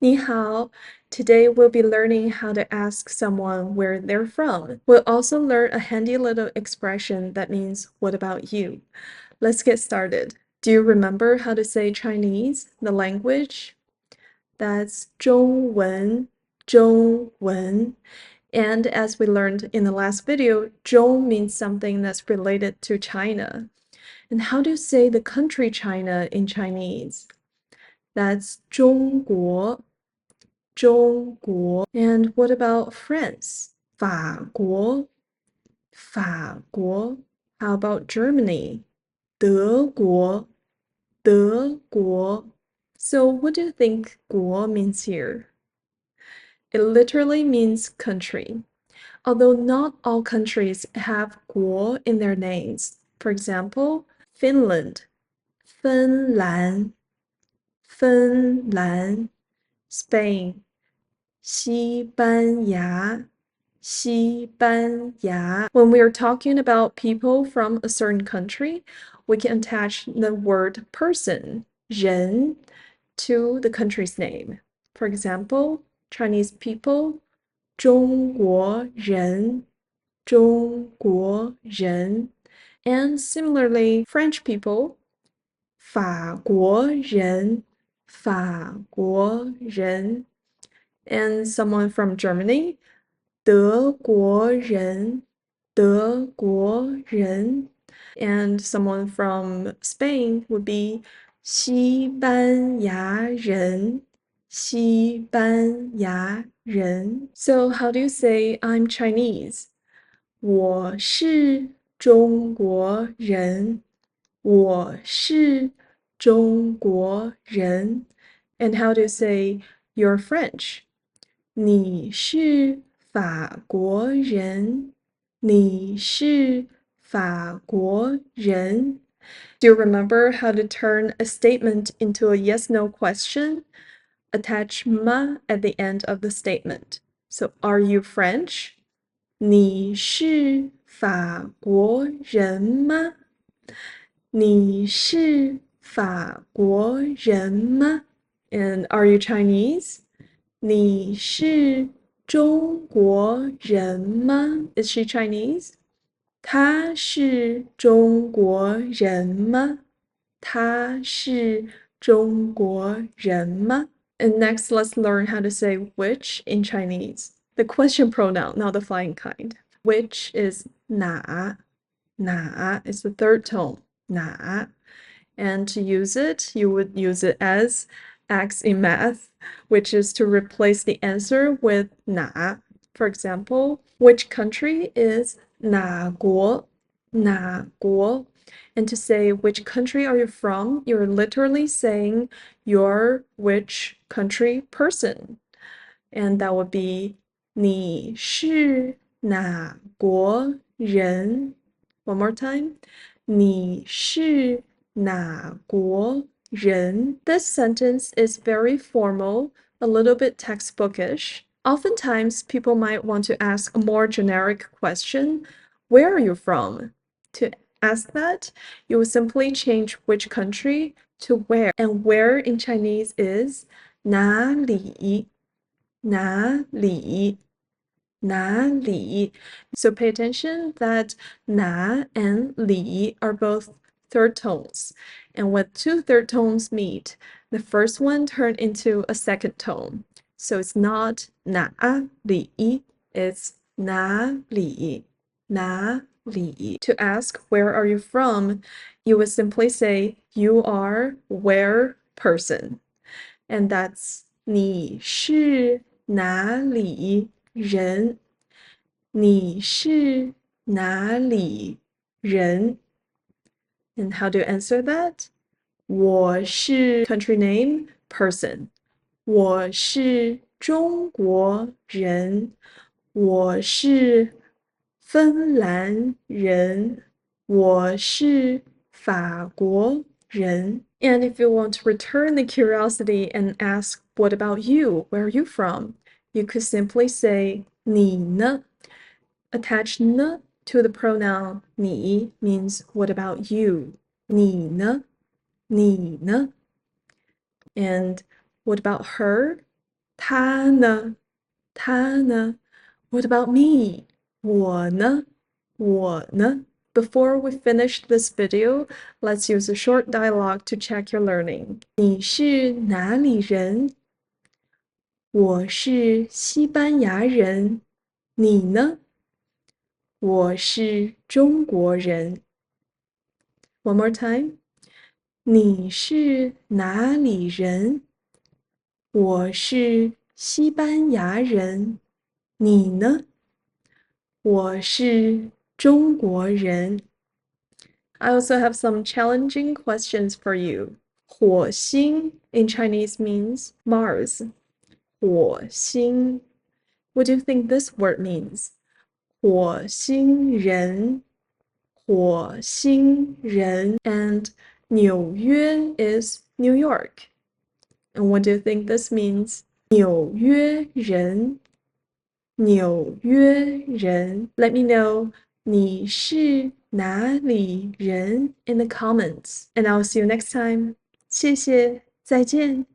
你好. Today we'll be learning how to ask someone where they're from. We'll also learn a handy little expression that means, what about you? Let's get started. Do you remember how to say Chinese, the language? That's 中文,中文. And as we learned in the last video, 中 means something that's related to China. And how do you say the country China in Chinese? That's 中国. 中国. And what about France? 法国. 法国. How about Germany? 德国. 德国. So what do you think 国 means here? It literally means country. Although not all countries have 国 in their names. For example, Finland. 芬兰. 芬兰. Spain. 西班牙, 西班牙. When we are talking about people from a certain country, we can attach the word person, 人, to the country's name. For example, Chinese people, 中国人, 中国人. And similarly, French people, 法国人, 法国人. And someone from Germany, 德国人, 德国人. And someone from Spain would be 西班牙人, 西班牙人. So how do you say I'm Chinese? 我是中国人，我是中国人. And how do you say you're French? 你是法国人，你是法国人. Do you remember how to turn a statement into a yes-no question? Attach ma at the end of the statement. So, are you French? 你是法国人吗？你是法国人吗？ And are you Chinese? 你是中国人吗？ Is she Chinese? 他是中国人吗？他是中国人吗？ And next, let's learn how to say which in Chinese. The question pronoun, not the flying kind. Which is 哪. 哪 is the third tone. 哪. And to use it, you would use it as X in math, which is to replace the answer with 哪. For example, which country is 哪国? 哪国? And to say which country are you from, you're literally saying you're which country person. And that would be 你是哪国人? One more time. 你是哪国人? This sentence is very formal, a little bit textbookish. Oftentimes, people might want to ask a more generic question. Where are you from? To ask that, you will simply change which country to where. And where in Chinese is 哪里,哪里,哪里. So pay attention that 哪 and 里 are both third tones. And when two third tones meet, the first one turns into a second tone. So it's not 哪里, it's 哪里, 哪里. To ask where are you from, you would simply say you are where person. And that's 你是哪里人？你是哪里人？ And how to answer that? 我是 country name person. 我是中国人。我是芬兰人。我是法国人. And if you want to return the curiosity and ask, what about you? Where are you from? You could simply say 你呢? Attach 呢 to the pronoun 你 means what about you? 你呢? 你呢? And what about her? 他呢？他呢？ What about me? 我呢？我呢？ Before we finish this video, let's use a short dialogue to check your learning. 你是哪里人？我是西班牙人。你呢？我是中国人。One more time. 你是哪里人？我是西班牙人。你呢？我是中国人。I also have some challenging questions for you. 火星 in Chinese means Mars. 火星. What do you think this word means? 火星人。火星人. And 纽约 is New York. And what do you think this means? 纽约人。纽约人. Let me know 你是哪里人 in the comments. And I'll see you next time. 谢谢，再见。